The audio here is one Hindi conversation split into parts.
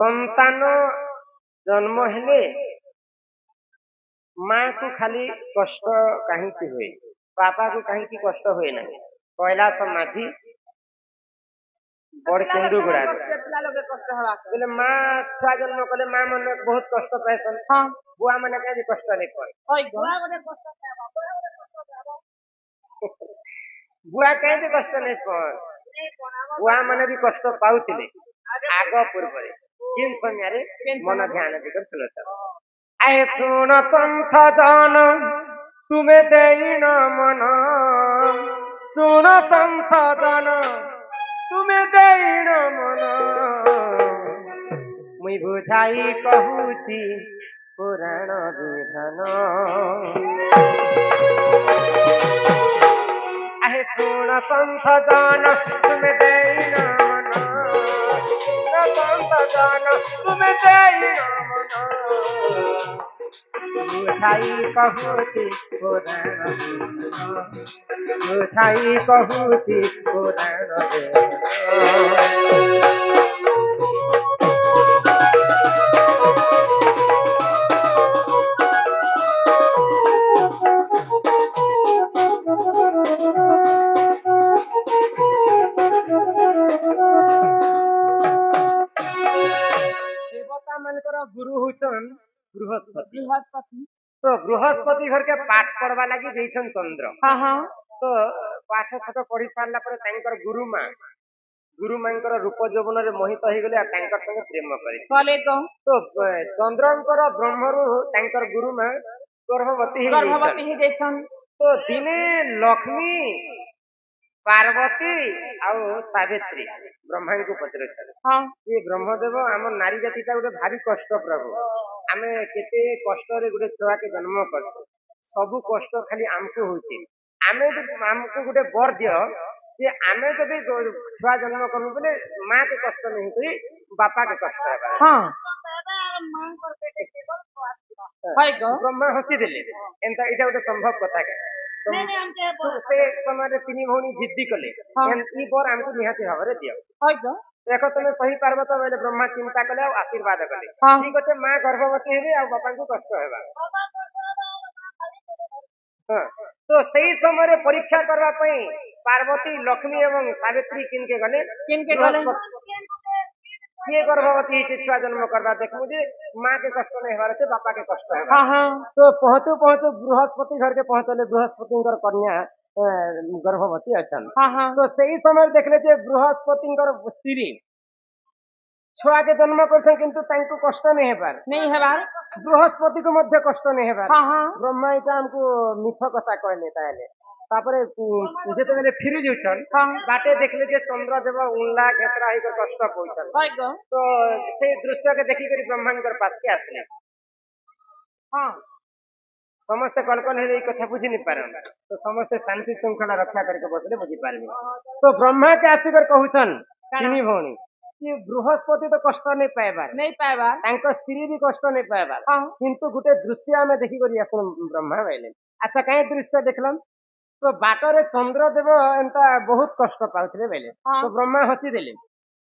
संतान जन्म हेले माँ को खाली कष्ट कहीं हुए बापा को कहीं कष्ट हुए ना कैलाश माझी बड़ केन्दू गुड़ा बोले माँ छुआ जन्म कले माँ मन बहुत कष्ट पाएसन बुआ मैंने कहीं कष्ट नहीं पाए बुआ कहीं कष्ट नहीं पाए बुआ मैंने भी कष्ट पाऊले आग पूर्व किन समय मन ध्यान देकर चलता आए सुन संथ जन तुम्हें देन मन सुन संथ जन तुम्हें देन मन मुई बुझाई कहूची पुराण विधान आहे सुन संथ जन तुम्हें देन मन सुन संथ जन तुम्हें देन मन बुझाई कहूची पुराण बुझाई कहूची पुराण देवता मानकर गुरु होचन बृहस्पति तो बृहस्पति घर के पाठ पढ़वा लगी जैसन चंद्र तो पाठ छाठ पढ़ी सारा पर गुरु माँ रूप यौवन रे मोहित हो गले संगे प्रेम करे तो चंद्रंकर ब्रह्मरु गुरु माँ गर्भवती तो दिने लक्ष्मी पार्वती आउ सावित्री ब्रह्मा को पचर ये ब्रह्मदेव आम नारी जाति गोटे भारी कष्ट प्रभु आम केते कष्ट गोटे छुआ के जन्म कर सब कष्ट खाली आमको होती आमको गोटे बर दियो जे आम जब छुआ जन्म करूँ बोले माँ के कष्ट नहीं करी बापा के कष्ट है ब्रह्मा हसी देले एंता इटा गोटे संभव कथा के से समय तीन भौणी जिद्दी कले ई बर आमको निहाती भाव में दियो देख तुम सही पार्वत बोले ब्रह्मा चिंता कले आशीर्वाद कले ठीक अच्छे माँ गर्भवती हेबे आ बापा को कष्ट हेबा तो सही समय परीक्षा करबा पई पार्वती लक्ष्मी एवं सावित्री किनके गले किए गर्भवती छुआ जन्म करवा देख मुझे माँ के कष्ट नहीं हमारे से बापा के कष्ट है तो पहुंचू पहुंचू बृहस्पति घर के पहुंचले बृहस्पति कन्या गर्भवती अच्छा तो सही समय देख ले बृहस्पति स्त्री छुआ के जन्म कर किंतु कष्ट नहीं हेबार बृहस्पति को मध्य कष्ट नहीं हेबार ब्रह्मा इटा हमको मिछ कथा कहले ताले तापरे जेते फिरी जाउछन बाटे देखले जे चंद्रदेव उल्ला घेतरा ही कष्ट पहुंचन तो से दृश्य के देखि करी ब्रह्मांकर पास के आसले समस्त कल्पन है कथा बुझी नहीं पारन तो समस्त शांति श्रृंखला रक्षा करके बसले बुझी पारबे तो ब्रह्मा के आसीकर कहउछन तिनी भौणी कि बृहस्पति तो कष्ट नहीं पाएबार स्त्री भी कष्ट नहीं पाएबार किंतु गोटे दृश्य आम देखी करी आसन ब्रह्मा बोले अच्छा कहीं दृश्य देखलम तो बाटरे चंद्रदेव एंता बहुत कष्ट पाउथले बेले तो ब्रह्मा हसी देले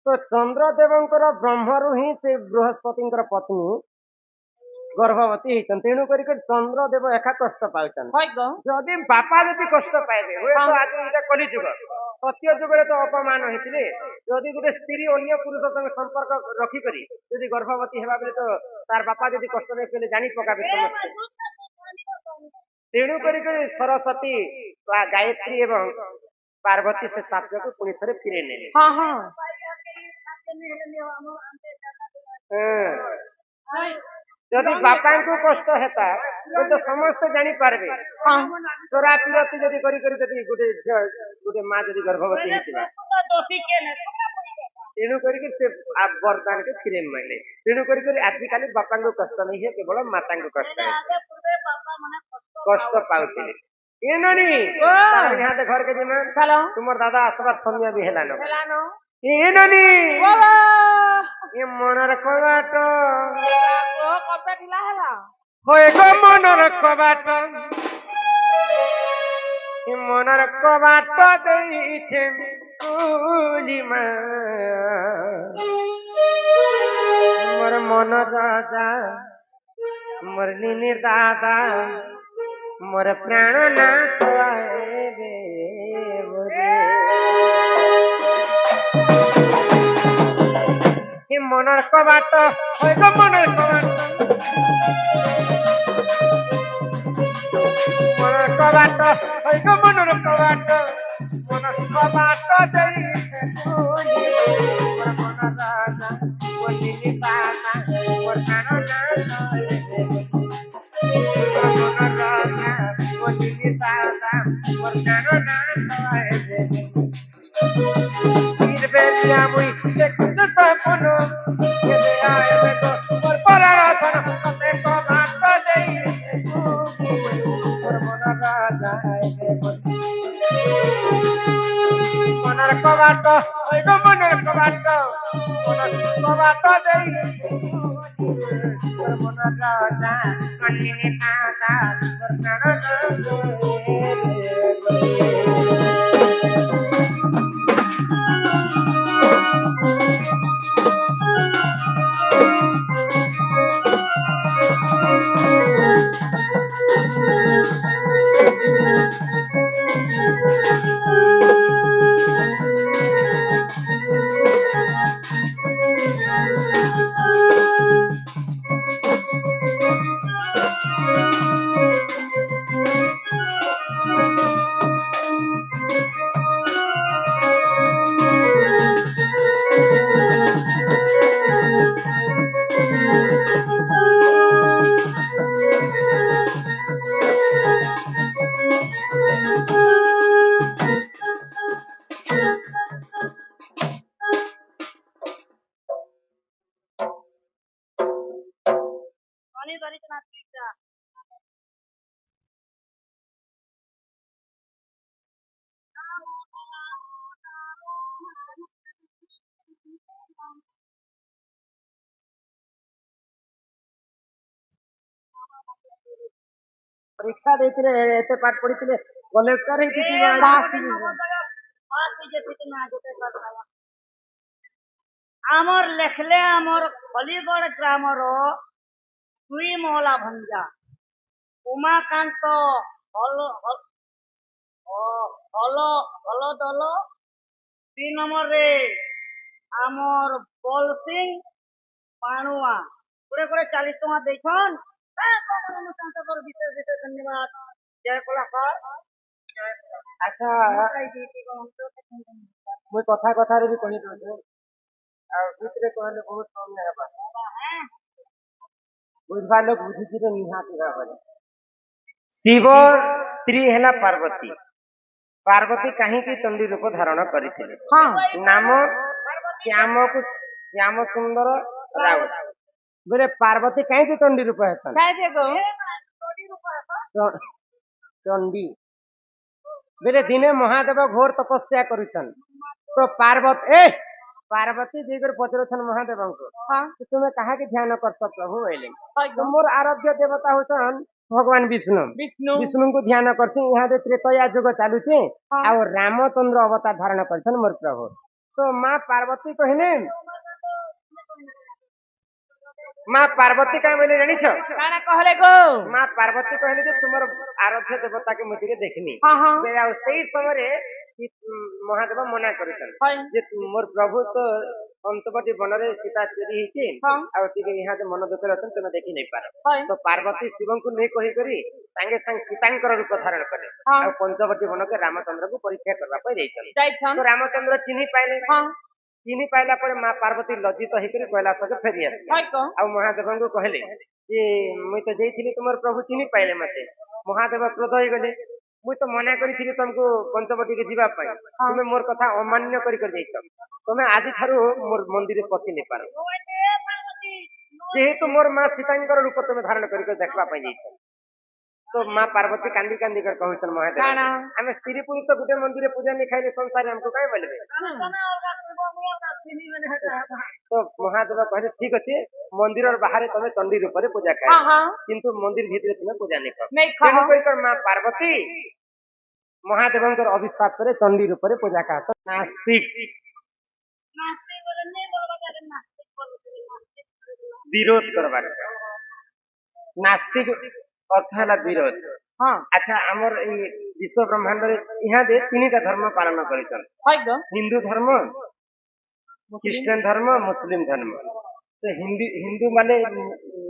तो चंद्रदेवंकर ब्रह्मरु ही से बृहस्पति पत्नी गर्भवती होचन तेणु करी चंद्रदेव एका कष्ट पाउछन जदि बापा जदि कष्ट पाइबे हुए तो आज इटा कली जुग सत्य जुग तो अपमान होइतिले जदि गोटे स्त्री अन्य पुरुष संग संपर्क रखी करी जदि गर्भवती हेबा बेले तो तार बापा जदि कष्ट नहीं पेले जानी पकाबे समस्त तेणु करी सरस्वती गायत्री एवं पार्वती से साप्य को पुणी थे फिरे ने जदि बापा को कष्ट हेता तो समस्त जानी पारबे चोरा पिरती जदि करी करी गोटे माँ जदि गर्भवती हेतिबा तेणु करी से वरदान के फिरे मांगले तेणु करी आजिकल बापा को कष्ट नहीं है केवल माता को कष्ट है कष्ट पाउतिले ए ननी यहाँ तो घर के जिम्मे तुमर दादा आसबार समय भी हेलानो ए ननी ये मनर कबाट कबता ढिला हैला होए गो मनर कबाट ये मनर कबाट देइछे कुलीमा मन राजा मोर नीनी दादा मोर प्राण नाथ आए रे मोरे हे मनर कबाट ओइ गो मनर कबाट मनर कबाट ओइ गो मनर कबाट मनर कबाट देई से कोनी मोर मन राजा मोर नीनी दादा मोर प्राण नाथ आए रे मोर मन राजा मोर नीनी दादा मोर प्राण नाथ आए रे वीर बेलिया मुई देखत सपनो के आए में तो मोर पराधन ते को बाट देई मोर मन राजा आए रे मनर कबाट ओइ गो मनर कबाट देई मोर मन राजा कन्नी दादा मोर प्राण पानी धरी तना पीता परीक्षा देथिले एते पाठ पढिथिले कलेक्टर हेतिति आमर लेखले आमर खलीगढ़ ग्रामर दुई महला भंजा उमाकांत हल हल हल दल 3 नंबर रे आमर बल सिंह पाणुआ कोड़े कोड़े 40 टका देखन विशेष विशेष धन्यवाद जय कलाकार अच्छा मुई कथा कथा रे भी कहि दउछु आ दूसरे कहले बहुत कम नहीं हेबा बुझबा लोग बुझिथिले निहाती भाबरे शिव स्त्री हेला पार्वती पार्वती कहीं की चंडी रूप धारण करथिले नाम श्याम सुंदर राउत बोले पार्वती कहीं की चंडी रूप हेतन चंडी बोले दिने महादेव घोर तपस्या करुछन तो पार्वती जी कर पचरछन महादेव को तो तुम्हें कहा के ध्यान कर सब प्रभु होइले मोर आराध्य देवता होछन भगवान विष्णु को ध्यान करछन यहाँ दे त्रेतया युग चालुछे आ रामचंद्र अवतार धारण करछन मोर प्रभु तो माँ पार्वती कहले माँ पार्वती का बोले जानी छ काना कहले गो माँ पार्वती कहले जे तुमर आराध्य देवता के मुझे देखनी सही समय रे महादेव मना करिछन जे मोर प्रभु तो पंचवटी वन रे सीता चोरी हिची आ टिके यहाँ जे मन दुख रहतन तने देखि नहीं पार तो पार्वती शिव को नहीं कहि करी संगे संग सीतांकर रूप धारण करे आ पंचवटी वन के रामचंद्र को परीक्षा करबा पय जाइछन तो रामचंद्र चिन्ही पाइला पर माँ पार्वती लज्जित होकर कैलाश के फेरी आ महादेव को कहले जे मुई तो जैथिली तुमर प्रभु चिन्ही पाइले मते महादेव क्रोध हो गले मुई तो मना करी तुमको पंचवटी के जीवा पाई तुम्हें मोर कथा अमान्य करी कर जाइछ तुम्हें आज थारु मोर मंदिर पसी नहीं पार जेहेतु मोर माँ सीतांकर रूप तुम्हें धारण कर देखबा पाई जाइछ तो माँ पार्वती कांदी कांदी कर कहउछन महादेव हमें स्त्री पुरुष तो गुटे मंदिर पूजा नहीं खाइले संसार हमको काहे बोलबे तो महादेव कहले ठीक अछि मंदिर और बाहर तुम्हें चंडी रूप रे पूजा कर किंतु मंदिर भीतर तुम्हें पूजा नहीं कर माँ पार्वती महादेव अभिशाप करे चंडी रूप रे पूजा कर नास्तिक विरोध करबार नास्तिक अर्थ है विरोध। हाँ अच्छा आमर विश्व ब्रह्मांड यहाँ दे तीन धर्म पालन कर हिंदू धर्म क्रिश्चियन धर्म मुस्लिम धर्म। तो हिंदू माने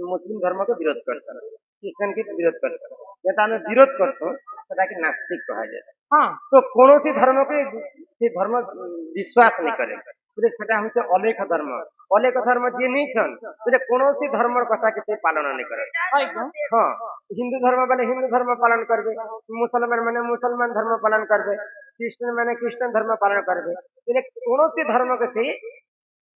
मुस्लिम धर्म को विरोध कर क्रिश्चियन के विरोध कर जेटा आम विरोध करता कि नास्तिक कहा जाए। हाँ तो कौन सी धर्म के से धर्म विश्वास नहीं करे सेटा हूँ अलेख धर्म। अलेख धर्म जी नहीं छन कौन सी धर्म कथा के पालन नहीं करे। हाँ हिंदू धर्म वाले हिंदू धर्म पालन करबे मुसलमान माने मुसलमान धर्म पालन करबे क्रिश्चियन माने क्रिश्चियन धर्म पालन करबे कौन सी धर्म के से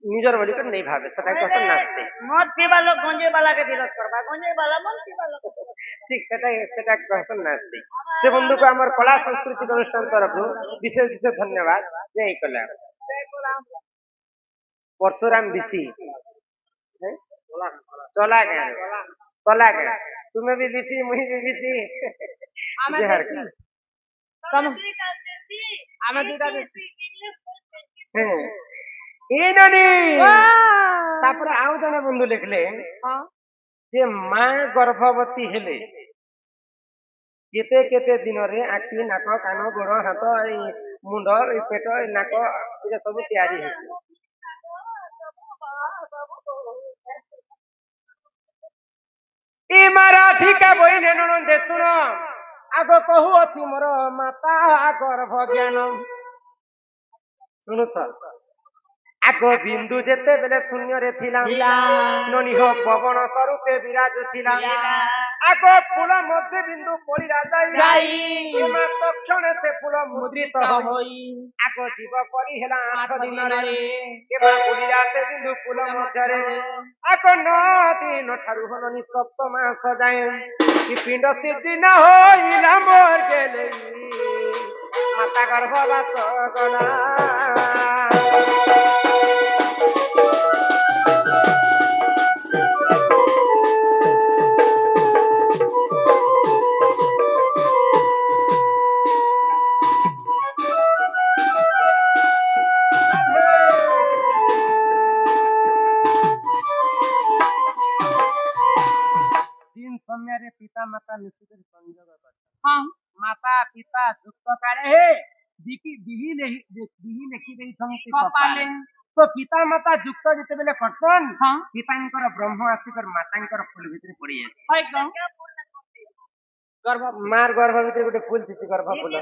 निजर बोली कर नहीं भावे सेटा कहते नास्तिक। मद पीवा लोग गंजे वाला के विरोध करबा गंजे वाला मद पीवा लोग ठीक सेटा कहते नास्तिक। से बंधु को आमर कला सांस्कृतिक अनुष्ठान तरफ विशेष विशेष धन्यवाद जय कला परशुराम बिसी चला गया कला गया तुम्हें भी बिसी मुझे भी बिसी आउ जने बंधु लिखले जे माँ गर्भवती हेले केते केते दिन रे आखि नाक कान गोड़ हाथ मुंड पेट नाक ये सब तैयारी है। मराठी का बही ने शुण आग कहू अच्छी मोर माता गर्भ ज्ञान शुणु आग बिंदु जेते बेले शून्य रे थिला ननिह पवन स्वरूपे विराजुथिला आग फूल मध्य बिंदु पड़िला जाई तक्षण से फूल मुद्रित होई आग जीव परी हेला 8 दिन रे केबा बुलिया से बिंदु फूल मध्य रे आग 9 दिन ठारु हननि सप्त मास जाए कि पिंड सिद्धि न होइला मोर गेले माता गर्भवास गला। पिता माता निश्चित संयोग हाँ माता पिता दुख काले हे दिही लिखि देई छंती कपाले। तो पिता माता युक्त जते बेले करतन हाँ पितांकर ब्रह्म आसिकर मातांकर फूल भितर पड़ी हाय एकदम गर्भ मार गर्भ भितर गोटे फूल थिसी गर्भ फूल।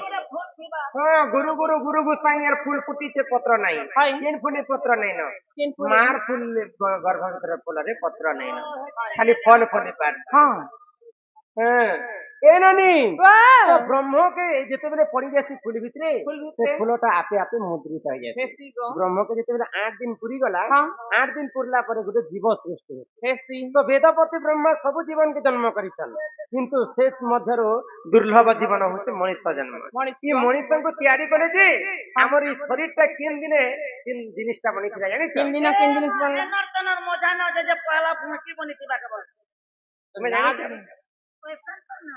हाँ गुरु गुरु गुरु गुसाई यार फूल फुटी से पत्र नहीं केन फूल पत्र नहीं न मार फूल गर्भ भितर फूल रे पत्र नहीं न खाली फल फल पार। हाँ ब्रह्म के जिते बेले पड़ी जाए फूल भितरे से फूलटा आपे आपे मुद्रित हो जाए। ब्रह्म के जिते बेले 8 दिन पूरी गला 8 दिन पूरला पर गोटे जीव सृष्टि है। तो वेदपति ब्रह्मा सब जीवन के जन्म करिछन किंतु से मध्यरो दुर्लभ जीवन होते मनुष्य जन्म। ये मनुष्य को तैयारी करे जे हमर ई शरीरटा किन दिने किन जिनिसटा बनि थिला जानि किन दिन बनला नर्तनर मजा न जे पहला फुंकी बनि थिबा के बोल तुम्हें जानि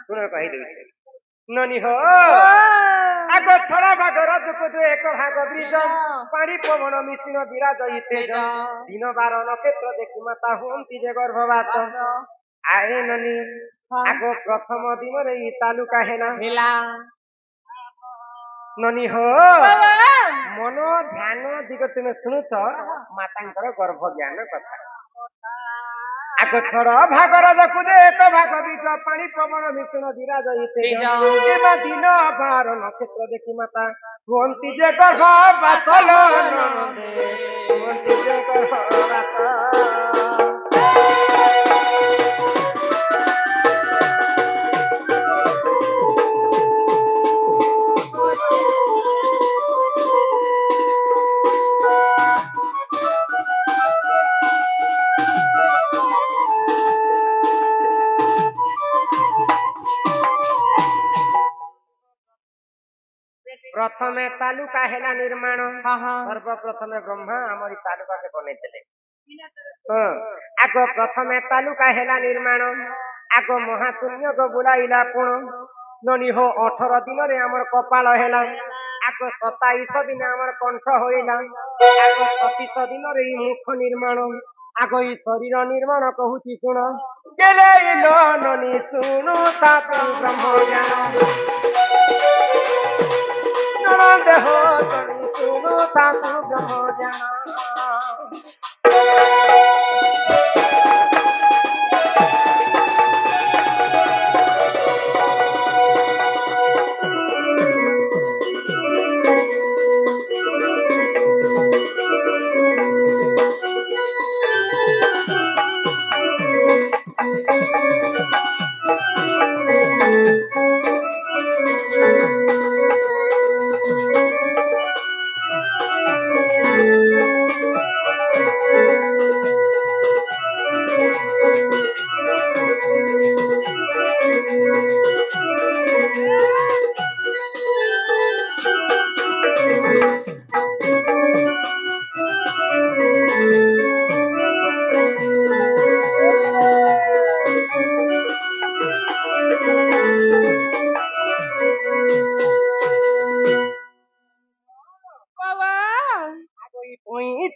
सुनो कहि दे ननी हो आगो छड़ा भागर दुख दु एक भाग ब्रिज पानी पवन मिश्रण विराज तेज दिन 12 नक्षत्र देखि माता हुंती जे गर्भवास आए ननी आगो प्रथम दिन रे तालुका हेना ननी हो मनो ध्यान दिग तुम शुणुच मातांकर गर्भ ज्ञान कथा आग छड़ भागर देखु एक भाग बीज पानी पवन मिश्रण विराज दिन 12 नक्षत्र देखी माता हुंती जे गर्भवास हुंती जे गर्भवास। प्रथमे तालुका हेला निर्माण सर्वप्रथम ब्रह्मा आमरी तालुका के बनैतले। आगो प्रथमे तालुका हेला निर्माण आगो महाशून्य को बुलाइला पुण ननी हो 18 दिन रे हमर कपाल हेला आगो 27 दिन हमर कंठ होइला आगो 36 दिन रे मुख निर्माण ଆଗ ଏଇ ଶରୀର ନିର୍ମାଣ କହୁଛି ଶୁଣ ଗେଲେ ଇଲୋ ନନି ଶୁଣୁ ତାକୁ ବ୍ରହ୍ମଜ୍ଞାନ ଜଣ ଦେହ ତଣି ଶୁଣୁ ତାକୁ ବ୍ରହ୍ମଜ୍ଞାନ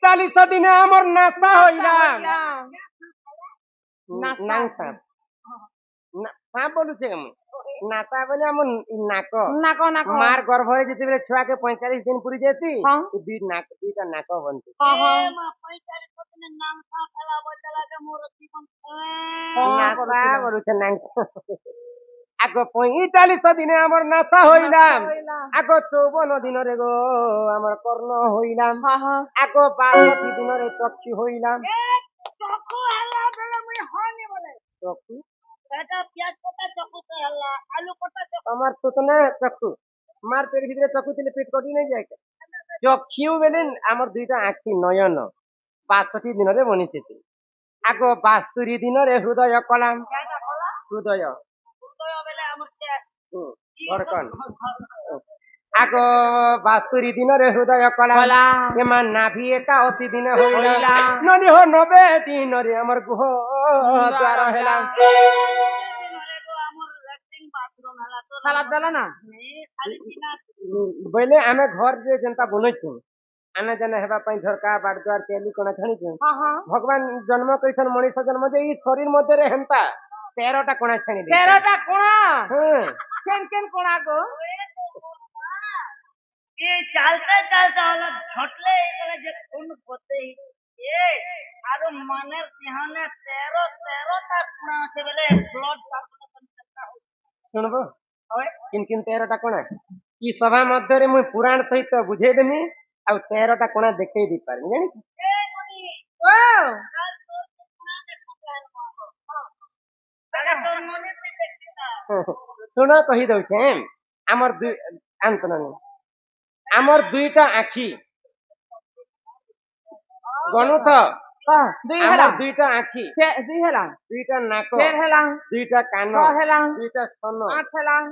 ଚାଳିଶ ଦିନ ଆମର ନାଶା ହଇଲା ସାପ ବୋଲୁଛେ ନାଶା ବୋଲେ ଆମ ନାକ ମାର ଗର୍ଭରେ ଯେତେବେଳେ ଛୁଆକେ 45 ଦିନ ପୁରୀ ଯାଇସି ଦୁଇଟା ନାକ ବନଛି ବୋଲୁଛେ ଆଗ 45 ଦିନେ ଆମର ନାଶା ହଇଲା ଆଗ 54 ଦିନରେ ଗো ଆମର କର୍ଣ୍ଣ ହଇଲା ଆଗ 62 ଦିନରେ ଚକ୍ଷୁ ହଇଲା আমার তো না চক্ষু মার পেট ভিতরে চক্ষু ଥିଲେ পেট কটি নাই যায় চক্ষু বেলে আমার দুইটা আঁখি নয়ন 62 দিନରେ বনিছে আগ 72 দিନରେ হৃদয় কলাম হৃদয় ধড়কন আগ 72 দিନରେ হৃদয় কলা এমা নাভি 81 দিনে হইলা ননি হো 90 দিନରେ আমার গুহ দ্বার হেলা ବୋଇଲେ ଆମେ ଘର ଯେ ଯେନ୍ତା ବନେଇଛୁ ଆମେ ଯେନେ ହେବା ପାଇଁ ଝରକା ବାଡଦ୍ୱାର କେଲି କଣା ଛାଣିଛୁ ଭଗବାନ ଜନ୍ମ କରିଛନ୍ ମଣିଷ ଜନ୍ମ ଯେ ଏଇ ଶରୀର ମଧ୍ୟରେ ହେନ୍ତା 13ଟା କଣା ଛାଣି 13ଟା କୋଣା କେନ୍ କୋଣା গো ये चालते चालते वाला झटले जे खून होते ये आरो मने सिंहने 13टा कोणा আছে বলে ব্লাড ଶୁଣବ କିନ୍ କିନ୍ 13ଟା କଣା ଇ ସଭା ମଧ୍ୟରେ ମୁଁ ପୁରାଣ ସହିତ ବୁଝେଇ ଦେମି ଆଉ 13ଟା କଣା ଦେଖେଇ ଦେଇ ପାରିବି ଜାଣିଛୁ ଶୁଣ କହି ଦଉଛେ ଆମର ଆନ୍ତନ ଆମର ଦୁଇଟା ଆଖି ଗଣୁଥ ଆମର ଦୁଇଟା ଆଖି ଦୁଇଟା ନାକ ଦୁଇଟା କାନ ଦୁଇଟା ସ୍ତନ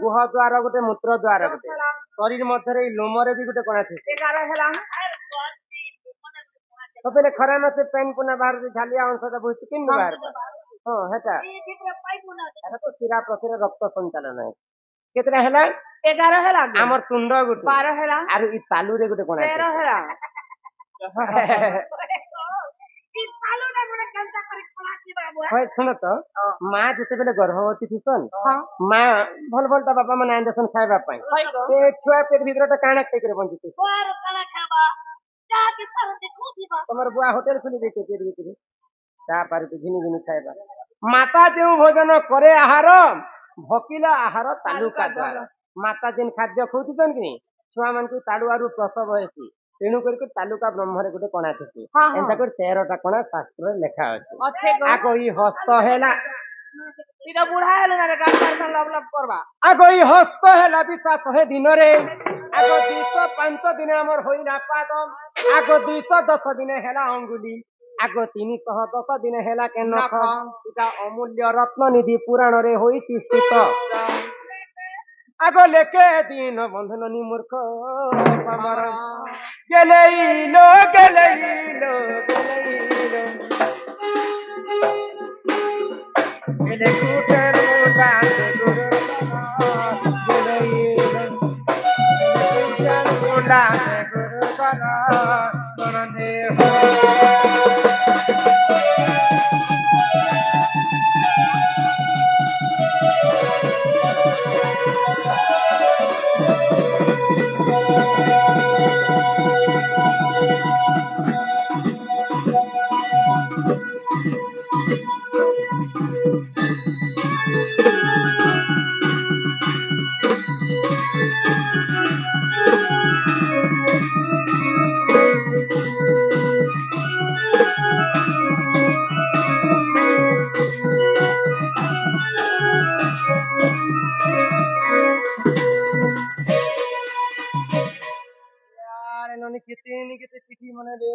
ଗୁହ ଦ୍ୱାର ଗୋଟେ ମୂତ୍ର ଦ୍ୱାର ଗୋଟେ ଶରୀର ମଧ୍ୟରେ ଏଇ ଲୋମରେ ବି ଗୋଟେ କଣା ଥିବ 11 ହେଲା ତବେ ଖରା ମାସେ ପେନ୍ ପୁନା ବାହାରୁଛି ଝାଲିଆ ଅଂଶଟା ବହୁଛି କେମିତି ବାହାରିବ ହଁ ହେଟା ଏଟା ତ ଶିରା ପ୍ରଶିରା ରକ୍ତ ସଞ୍ଚାଳନ କେତେଟା ହେଲା 11 ହେଲା ଆମର ତୁଣ୍ଡ ଗୋଟେ 12 ହେଲା ଆରୁ ଇ ତାଲୁରେ ଗୋଟେ କଣା 13 ହେଲା ଶୁଣ ତ ମା ଯେତେବେଳେ ଗର୍ଭବତୀ ଥିସନ୍ ମା ଭଲ ଭଲ ତା ବାପା ମାନେ ଆଇଁଦେସନ୍ ଖାଇବା ପାଇଁ ସେ ଛୁଆ ପେଟ ଭିତରଟା କାଣା ଖାଇକରି ବଞ୍ଚିଛି ତମର ବୁଆ ହୋଟେଲ ଖୋଲି ଦେଇছে ପେଟ ଭିତରେ ତା ପାରି ଘିନି ଘିନି ଖାଇବା ମାତା ଯେଉଁ ଭୋଜନ କରେ ଆହାର ଭକିଲା ଆହାର ତାଲୁକା ଦ୍ୱାରା ମାତା ଯେନ୍ ଖାଦ୍ୟ ଖାଉଥିସନ୍ କି ଛୁଆ ମାନଙ୍କୁ ତାଲୁଆରୁ ପ୍ରସବ ହେସି ତେଣୁ କରିକି ତାଲୁକା ବ୍ରହ୍ମରେ ଗୋଟେ କଣା ଥିସି ଏନ୍ତା କରି 13ଟା କଣା ଶାସ୍ତ୍ରରେ ଲେଖା ଅଛି ଆଗ ଇ ହସ୍ତ ହେଲା ବୁଢା ହେଲେ ନା ଆଗ ଇ ହସ୍ତ ହେଲା ବି 100 ଦିନରେ ଆଗ 205 ଦିନେ ଆମର ହୋଇଲା ପାଦ ଆଗ 210 ଦିନେ ହେଲା ଅଙ୍ଗୁଳି ଆଗ 310 ଦିନେ ହେଲା କେ ନଖ ଏଟା ଅମୂଲ୍ୟ ରତ୍ନ ନିଧି ପୁରାଣରେ ହୋଇଛି ସ୍ଥିତ ଆଗ ଲେଖେ ଦିନ ବନ୍ଧନ ମୂର୍ଖ ପାମର ଗେଲେଇଲୋ ଗେଲେଇଲୋ ଗେଲେଇଲୋ ଗେଲେ କୁଟେର ମୁଣ୍ଡା ଗୁରୁ ଗେଲେଇଲୋ କୁଟେର ମୁଣ୍ଡା ଗୁରୁ କର କଣ ଦେହ মনে রে